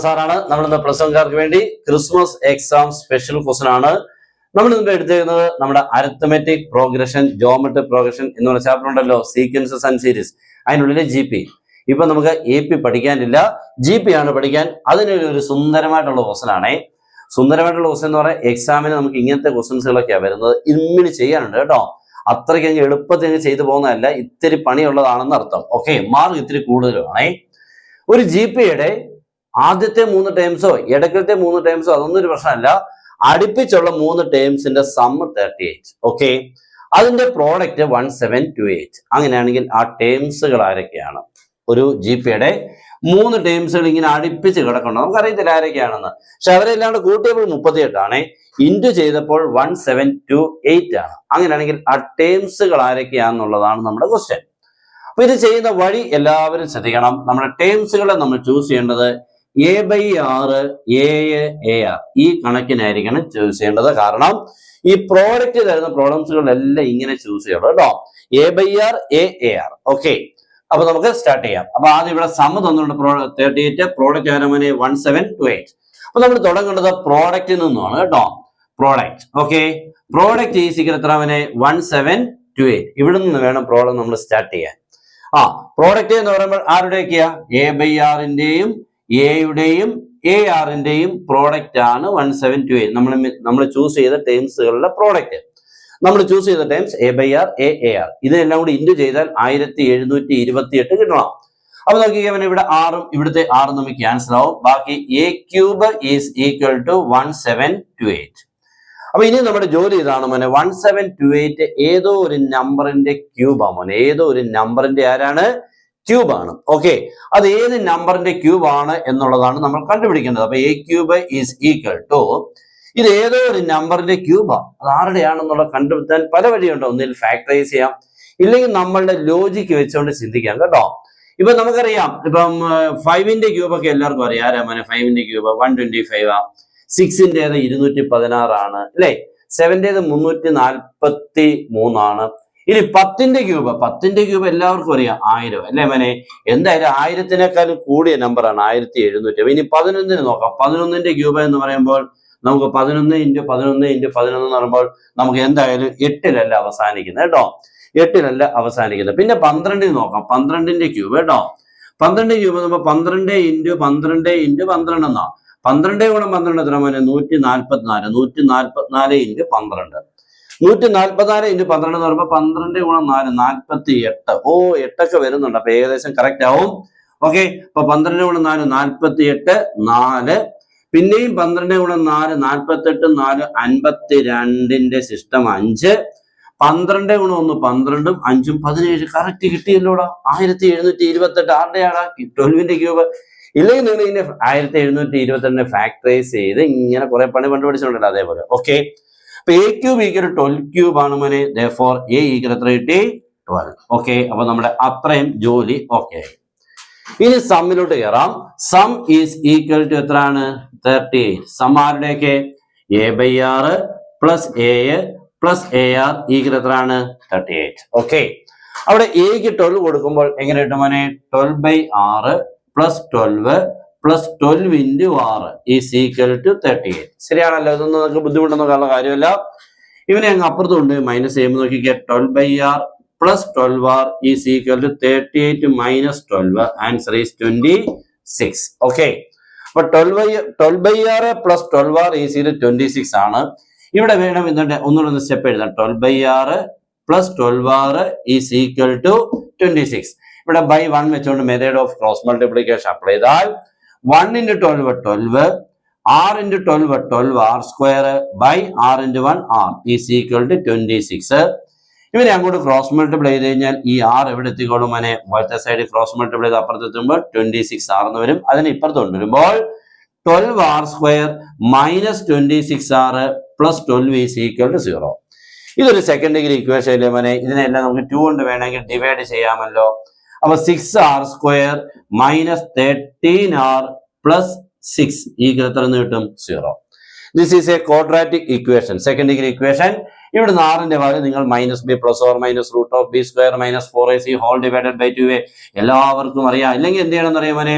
സാറാണ്. നമ്മളിന്ന് പ്ലസ് വൺകാർക്ക് വേണ്ടി ക്രിസ്മസ് എക്സാം സ്പെഷ്യൽ ക്വസ്റ്റൻ ആണ് നമ്മൾ ഇന്ന് എടുത്തിരുന്നത്. നമ്മുടെ അരിത്മെറ്റിക് പ്രോഗ്രഷൻ, ജോമെട്രിക് പ്രോഗ്രഷൻ എന്ന് പറഞ്ഞ ചാപ്റ്റർ ഉണ്ടല്ലോ, സീക്വൻസസ് ആൻഡ് സീരീസ്. അതിനുള്ളിൽ GP. ഇപ്പൊ നമുക്ക് AP പഠിക്കാനില്ല, GP ആണ് പഠിക്കാൻ. അതിനൊരു സുന്ദരമായിട്ടുള്ള ക്വസ്റ്റൻ ആണേ. സുന്ദരമായിട്ടുള്ള ക്വസ്റ്റൻ എന്ന് പറഞ്ഞാൽ എക്സാമിന് നമുക്ക് ഇങ്ങനത്തെ ക്വസ്റ്റൻസുകളൊക്കെയാണ് വരുന്നത്. ഇമ്മിന് ചെയ്യാനുണ്ട് കേട്ടോ. അത്രയ്ക്ക് അങ്ങ് എളുപ്പത്തിൽ അങ്ങ് ചെയ്തു പോകുന്നതല്ല, ഇത്തിരി പണിയുള്ളതാണെന്ന് അർത്ഥം. ഓക്കെ, മാർക്ക് ഇത്തിരി കൂടുതലാണേ. ഒരു GPയുടെ ആദ്യത്തെ 3 ടേംസോ ഇടയ്ക്കത്തെ 3 ടേംസോ അതൊന്നും ഒരു പ്രശ്നമല്ല. അടുപ്പിച്ചുള്ള 3 ടേംസിന്റെ സം 38. ഓക്കെ, അതിന്റെ പ്രോഡക്റ്റ് 1728. അങ്ങനെയാണെങ്കിൽ ആ ടേംസുകൾ ആരൊക്കെയാണ്? ഒരു GPയുടെ 3 ടേംസുകൾ ഇങ്ങനെ അടുപ്പിച്ച് കിടക്കണം. നമുക്കറിയത്തില്ല ആരൊക്കെയാണെന്ന്. പക്ഷെ അവരെല്ലാണ്ട് കൂട്ടിയപ്പോൾ 38 ആണ്. ഇൻറ്റു ചെയ്തപ്പോൾ 1728 ആണ്. അങ്ങനെയാണെങ്കിൽ ആ ടേംസുകൾ ആരൊക്കെയാണെന്നുള്ളതാണ് നമ്മുടെ ക്വസ്റ്റ്യൻ. അപ്പൊ ഇത് ചെയ്യുന്ന വഴി എല്ലാവരും ശ്രദ്ധിക്കണം. നമ്മുടെ ടേംസുകളെ നമ്മൾ ചൂസ് ചെയ്യേണ്ടത് A/R, AR ഈ കണക്കിനായിരിക്കണം ചൂസ് ചെയ്യേണ്ടത്. കാരണം ഈ പ്രോഡക്റ്റ് തരുന്ന പ്രോബ്ലംസുകളെല്ലാം ഇങ്ങനെ ചൂസ് ചെയ്യണം കേട്ടോ. A/R, AR. ഓക്കെ, അപ്പൊ നമുക്ക് സ്റ്റാർട്ട് ചെയ്യാം. അപ്പൊ ആദ്യം ഇവിടെ സം തന്നുകൊണ്ട് 38, പ്രോഡക്റ്റ് ആരമനെ 1728. അപ്പൊ നമ്മൾ തുടങ്ങേണ്ടത് പ്രോഡക്റ്റിൽ നിന്നുമാണ് കേട്ടോ. പ്രോഡക്റ്റ്. ഓക്കെ, പ്രോഡക്റ്റ് ഈ എത്രവനെ 1728. ഇവിടെ നിന്ന് വേണം പ്രോബ്ലം നമ്മൾ സ്റ്റാർട്ട് ചെയ്യാൻ. പ്രോഡക്റ്റ് എന്ന് പറയുമ്പോൾ ആരുടെയൊക്കെയാ? A/R-ന്റെയും എയുടെയും AR-ന്റെയും പ്രോഡക്റ്റ് ആണ് 1728. നമ്മൾ ചൂസ് ചെയ്ത ടേംസുകളുടെ പ്രോഡക്റ്റ്. നമ്മൾ ചൂസ് ചെയ്ത ടേംസ് A/R, AR. ഇതെല്ലാം കൂടി ഇൻറ്റു ചെയ്താൽ 1728 കിട്ടണം. അപ്പൊ നോക്കിയാൽ ഇവിടെ 6ഉം ഇവിടുത്തെ 6 നമുക്ക് ക്യാൻസൽ ആവും. ബാക്കി A³ ഈസ് ഈക്വൽ ടു 1728. അപ്പൊ ഇനി നമ്മുടെ ജോലി ഇതാണ് മോനെ. 1728 ഏതോ ഒരു നമ്പറിന്റെ ക്യൂബാ മോനെ. ഏതോ ഒരു നമ്പറിന്റെ ആരാണ്? ക്യൂബ് ആണ്. ഓക്കെ, അത് ഏത് നമ്പറിന്റെ ക്യൂബ് ആണ് എന്നുള്ളതാണ് നമ്മൾ കണ്ടുപിടിക്കേണ്ടത്. അപ്പൊ A³ ഈസ് ഈക്വൽ ടു, ഇത് ഏതോ ഒരു നമ്പറിന്റെ ക്യൂബാ. അത് ആരുടെയാണെന്നുള്ള കണ്ടുപിടിക്കാൻ പല വഴിയുണ്ടോ. ഒന്നിൽ ഫാക്ടറൈസ് ചെയ്യാം, ഇല്ലെങ്കിൽ നമ്മളുടെ ലോജിക്ക് വെച്ചുകൊണ്ട് ചിന്തിക്കാം കേട്ടോ. ഇപ്പൊ നമുക്കറിയാം, ഇപ്പം 5ന്റെ ക്യൂബൊക്കെ എല്ലാവർക്കും അറിയാം. ആരാ മോനെ 5ന്റെ ക്യൂബ്? 125 ആ. 6ന്റേത് 216 ആണ് അല്ലെ. 7ന്റേത് 343 ആണ്. ഇനി 10ന്റെ ക്യൂബ് എല്ലാവർക്കും അറിയാം 1000 അല്ലെ മോനെ. എന്തായാലും 1000-നേക്കാളും കൂടിയ നമ്പറാണ് 1700. ഇനി 11ന് നോക്കാം. 11ന്റെ ക്യൂബ് എന്ന് പറയുമ്പോൾ നമുക്ക് 11 × 11 × 11 എന്ന് പറയുമ്പോൾ നമുക്ക് എന്തായാലും 8-ലല്ല അവസാനിക്കുന്നത് കേട്ടോ. 8-ലല്ല അവസാനിക്കുന്നത്. പിന്നെ 12ന് നോക്കാം. 12ന്റെ ക്യൂബ് കേട്ടോ. 12ന്റെ ക്യൂബ് നമ്മൾ 12 × 12 × 12 എന്നാ. 12 × 12 എത്ര മോനെ? 144. 144 × 12. 144 × 12 എന്ന് പറയുമ്പോൾ 12 × 4 48. 8 വരുന്നുണ്ട്. അപ്പൊ ഏകദേശം കറക്റ്റ് ആവും. ഓക്കെ, അപ്പൊ 12 × 4 48, 4. പിന്നെയും 12 × 4 48, 4 52ന്റെ സിസ്റ്റം 5. 12 × 1 12, 5ഉം 17. കറക്റ്റ് കിട്ടിയല്ലോടാ. 1728 ആരുടെയാടാ? 12ന്റെ ക്യൂബ്. ഇല്ലെങ്കിൽ നിങ്ങൾ ഇതിന്റെ 1728 ഫാക്ടറൈസ് ചെയ്ത് ഇങ്ങനെ കുറെ പണി കണ്ടുപിടിച്ചിട്ടുണ്ടല്ലോ, അതേപോലെ. ഓക്കെ, അപ്പൊ A³ ഈക്വൽ 12³ ആണ് മോനെ. therefore A ഈക്വൽ എത്ര കിട്ടി? 12. ഓക്കെ, അപ്പൊ നമ്മുടെ അത്രയും ജോലി ഓക്കെ. ഇനി സമ്മിലോട്ട് കയറാം. സം ഈസ് ഈക്വൽ ടു എത്രയാണ്? 38. സം ആരുടെയൊക്കെ? A/R plus A plus AR equal എത്രയാണ്? 38. ഓക്കെ, അവിടെ Aക്ക് 12 കൊടുക്കുമ്പോൾ എങ്ങനെ കിട്ടും മോനെ? 12/6 plus 12 plus 12 × 6 is equal to 38. ശരിയാണല്ലോ. ഇതൊന്നും നമുക്ക് ബുദ്ധിമുട്ടൊന്നും കാണുന്ന കാര്യമല്ല. ഇവനെ അങ്ങ് അപ്പുറത്തുണ്ട് മൈനസ് ചെയ്യുമ്പോൾ നോക്കിക്കുക. 12/R plus 12R is equal to 38 minus 12. Answer is 26. Okay, അപ്പൊ 12/R plus 12R is equal 26 ആണ്. ഇവിടെ വേണം എന്നിട്ട് ഒന്നുകൂടെ സ്റ്റെപ്പ് എഴുതാം. 12/R plus 12R is equal to 26. ഇവിടെ ബൈ 1 വെച്ചുകൊണ്ട് method of cross multiplication apply ചെയ്താൽ 1 × 12 12, R × 12 12R² by R × 1 R is equal to 26. ഇവരെ അങ്ങോട്ട് ക്രോസ് മൾട്ടിപ്ലൈ ചെയ്ത് കഴിഞ്ഞാൽ ഈ R എവിടെ എത്തിക്കോളും മോനെ? വലത്തെ സൈഡ് ക്രോസ് മൾട്ടിപ്ലൈ ചെയ്ത് അപ്പുറത്ത് എത്തുമ്പോൾ 26R എന്ന് വരും. അതിന് ഇപ്പുറത്ത് കൊണ്ടുവരുമ്പോൾ 12R² minus 26R plus 12 is equal to 0. ഇതൊരു സെക്കൻഡ് ഡിഗ്രി ഇക്വേഷൻ അല്ലേ മോനെ? ഇതിനെല്ലാം നമുക്ക് 2 കൊണ്ട് വേണമെങ്കിൽ ഡിവൈഡ് ചെയ്യാമല്ലോ. അപ്പൊ 6R² minus 13R plus 6 equal എത്ര കിട്ടും? 0. This is a quadratic equation, second degree equation. ഇവിടെ 6ന്റെ വാല്യൂ നിങ്ങൾ -b plus or minus root of b² minus 4ac whole divided by 2a എല്ലാവർക്കും അറിയാം. അല്ലെങ്കിൽ എന്ത് ചെയ്യണം എന്നറിയാമോനെ?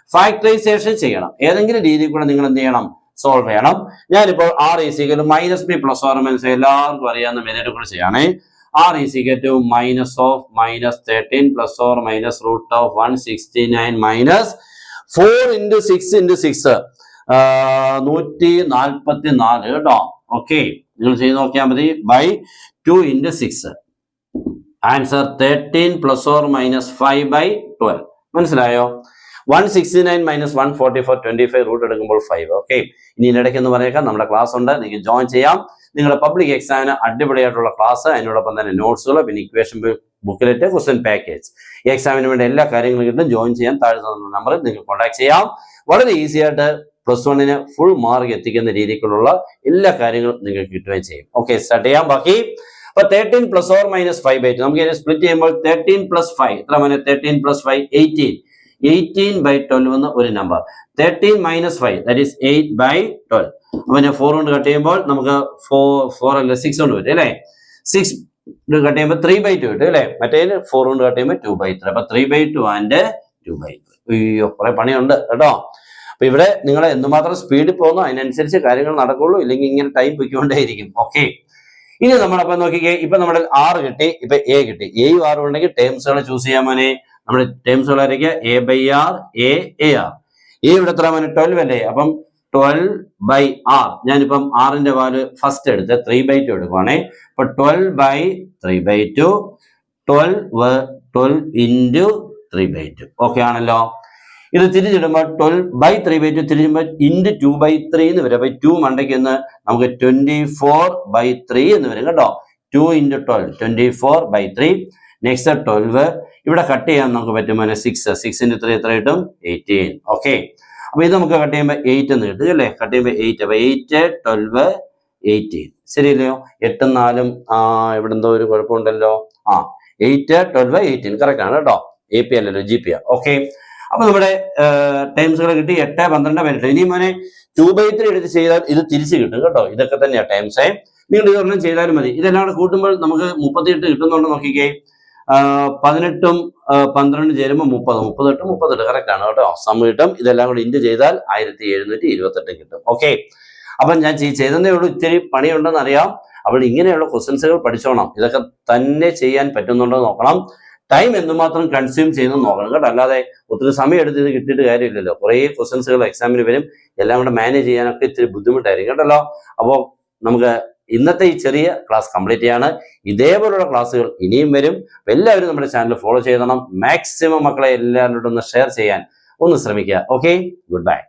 ഫാക്ടറൈസേഷൻ ചെയ്യണം. ഏതെങ്കിലും രീതിയിൽ കൂടെ നിങ്ങൾ എന്ത് ചെയ്യണം, സോൾവ് ചെയ്യണം. ഞാനിപ്പോൾ R is equal minus b plus or minus എല്ലാവർക്കും അറിയാവുന്ന മെത്തേഡ് കൂടെ ചെയ്യണേ. R is equal to minus of minus 13 plus or minus root of 169 minus 4 into 6 into 6 144 കേട്ടോ. ഓക്കെ, നിങ്ങൾ ചെയ്ത് നോക്കിയാൽ മതി. By 2 into 6 answer 13 plus or minus 5 by 12. മനസ്സിലായോ? 169 മൈനസ് 144 25 റൂട്ട് എടുക്കുമ്പോൾ 5. ഓക്കെ, ഇനി ഇതിനിടയ്ക്ക് എന്ന് പറഞ്ഞേക്കാം നമ്മുടെ ക്ലാസ് ഉണ്ട്, നിങ്ങൾക്ക് ജോയിൻ ചെയ്യാം. നിങ്ങളുടെ പബ്ലിക് എക്സാമിന് അടിപൊളിയായിട്ടുള്ള ക്ലാസ്, അതിനോടൊപ്പം തന്നെ നോട്ട്സുകൾ, പിന്നെ ഇക്വേഷൻ ബുക്കിലെറ്റ്, ക്വസ്റ്റ്യൻ പാക്കേജ്, ഈ എക്സാമിന് വേണ്ട എല്ലാ കാര്യങ്ങളും കിട്ടും. ജോയിൻ ചെയ്യാൻ താഴെ തന്ന നമ്പറിൽ നിങ്ങൾക്ക് കോൺടാക്ട് ചെയ്യാം. വളരെ ഈസി ആയിട്ട് +1 ഫുൾ മാർക്ക് എത്തിക്കുന്ന രീതിക്കുള്ള എല്ലാ കാര്യങ്ങളും നിങ്ങൾക്ക് കിട്ടുകയും ചെയ്യും. ഓക്കെ, സ്റ്റാർട്ട് ചെയ്യാം. ബാക്കി അപ്പൊ 13 പ്ലസ് ഓർ മൈനസ് 5 by 2 നമുക്ക് സ്പ്ലിറ്റ് ചെയ്യുമ്പോൾ 13 പ്ലസ് 5 എത്ര? 13 പ്ലസ് 5 18. 18 by 12 എന്ന ഒരു number. 13 minus 5 that is 8 by 12. അപ്പൊ 4 കൊണ്ട് കട്ട് ചെയ്യുമ്പോൾ നമുക്ക് 4 അല്ല 6 കൊണ്ട് വരും അല്ലേ? 6 കട്ട് ചെയ്യുമ്പോൾ 3 by 2 കിട്ടും അല്ലേ? മറ്റേ 4 കൊണ്ട് കട്ട് ചെയ്യുമ്പോൾ 2 by 3. അപ്പൊ 3 by 2 and 2 by 3. അയ്യോ, കുറെ പണിയുണ്ട് കേട്ടോ. അപ്പൊ ഇവിടെ നിങ്ങൾ എന്തുമാത്രം സ്പീഡിൽ പോകുന്നു അതിനനുസരിച്ച് കാര്യങ്ങൾ നടക്കുള്ളൂ, ഇല്ലെങ്കിൽ ഇങ്ങനെ ടൈം പൊയ്ക്കൊണ്ടേയിരിക്കും. ഓക്കെ, ഇനി നമ്മളപ്പം നോക്കിക്കേ. ഇപ്പൊ നമ്മുടെ 6 കിട്ടി, ഇപ്പൊ എ കിട്ടി. എയും 6 ഉണ്ടെങ്കിൽ ടേംസുകൾ ചൂസ് ചെയ്യാൻ മോനെ. നമ്മുടെ ടേംസുകൾ ആയിരിക്കുക a by r, a r. A ഇവിടെ എത്ര മോനെ? 12 അല്ലേ? അപ്പം 12 by r. ഞാനിപ്പം ആറിന്റെ വാല്യൂ ഫസ്റ്റ് എടുത്ത് 3 by 2 എടുക്കുവാണേ. അപ്പൊ 12 by 3 by 2, 12 into 3 by 2. Okay ആണല്ലോ. ഇത് തിരിച്ചിടുമ്പോൾ 12 by 3 by 2 തിരിച്ചുമ്പോൾ into 2 by 3 എന്ന് വരും. അപ്പൊ 2 മണ്ടയ്ക്ക് നമുക്ക് 24 by 3 എന്ന് വരും കേട്ടോ. 2 into 12 24 by 3. നെക്സ്റ്റ് 12 ഇവിടെ കട്ട് ചെയ്യാൻ നമുക്ക് പറ്റുമ്പോൾ 6 into 3 എത്ര കിട്ടും? 18. ഓക്കെ, അപ്പൊ ഇത് നമുക്ക് കട്ട് ചെയ്യുമ്പോൾ 8 എന്ന് കിട്ടും അല്ലേ? കട്ട് ചെയ്യുമ്പോൾ 8. അപ്പൊ 8 12 18 ശരിയല്ലയോ? 8 4 ഇവിടെ എന്തോ ഒരു കുഴപ്പമുണ്ടല്ലോ. 8 12 18 കറക്റ്റ് ആണ് കേട്ടോ. AP അല്ലല്ലോ, GP. ഓക്കെ, അപ്പൊ നമ്മുടെ ടൈംസുകൾ കിട്ടി. 8 12 18. ഇനി മോനെ 2 by 3 എടുത്ത് ചെയ്താൽ ഇത് തിരിച്ച് കിട്ടും കേട്ടോ. ഇതൊക്കെ തന്നെയാണ് ടൈംസ്. നിങ്ങൾ ഇതൊരെണ്ണം ചെയ്താലും മതി. ഇതെല്ലാം കൂടെ കൂട്ടുമ്പോൾ നമുക്ക് 38 കിട്ടുന്നുണ്ടോ നോക്കിക്കേ. 18ഉം 12 ചേരുമ്പോൾ 30. 38 കറക്റ്റ് ആണ് കേട്ടോ. സം കിട്ടും. ഇതെല്ലാം കൂടി ഇൻറ്റു ചെയ്താൽ 1728 കിട്ടും. ഓക്കെ, അപ്പൊ ഞാൻ ചെയ്തതേ ഉള്ളൂ. ഇത്തിരി പണിയുണ്ടെന്ന് അറിയാം. അപ്പോൾ ഇങ്ങനെയുള്ള ക്വസ്റ്റ്യൻസുകൾ പഠിച്ചോണം. ഇതൊക്കെ തന്നെ ചെയ്യാൻ പറ്റുന്നുണ്ടോ നോക്കണം. ടൈം എന്തുമാത്രം കൺസ്യൂം ചെയ്യുന്നു നോക്കണം കേട്ടോ. അല്ലാതെ ഒത്തിരി സമയം എടുത്ത് ഇത് കിട്ടിയിട്ട് കാര്യമില്ലല്ലോ. കുറേ ക്വസ്റ്റ്യൻസുകൾ എക്സാമിന് വരും. എല്ലാം കൂടെ മാനേജ് ചെയ്യാനൊക്കെ ഇത്തിരി ബുദ്ധിമുട്ടായിരിക്കും കേട്ടല്ലോ. അപ്പോൾ നമുക്ക് ഇന്നത്തെ ഈ ചെറിയ ക്ലാസ് കംപ്ലീറ്റ് ചെയ്യാണ്. ഇതേപോലുള്ള ക്ലാസ്സുകൾ ഇനിയും വരും. എല്ലാവരും നമ്മുടെ ചാനൽ ഫോളോ ചെയ്യണം. മാക്സിമം മക്കളെ എല്ലാവരോടും ഒന്ന് ഷെയർ ചെയ്യാൻ ഒന്ന് ശ്രമിക്കുക. Okay, good bye.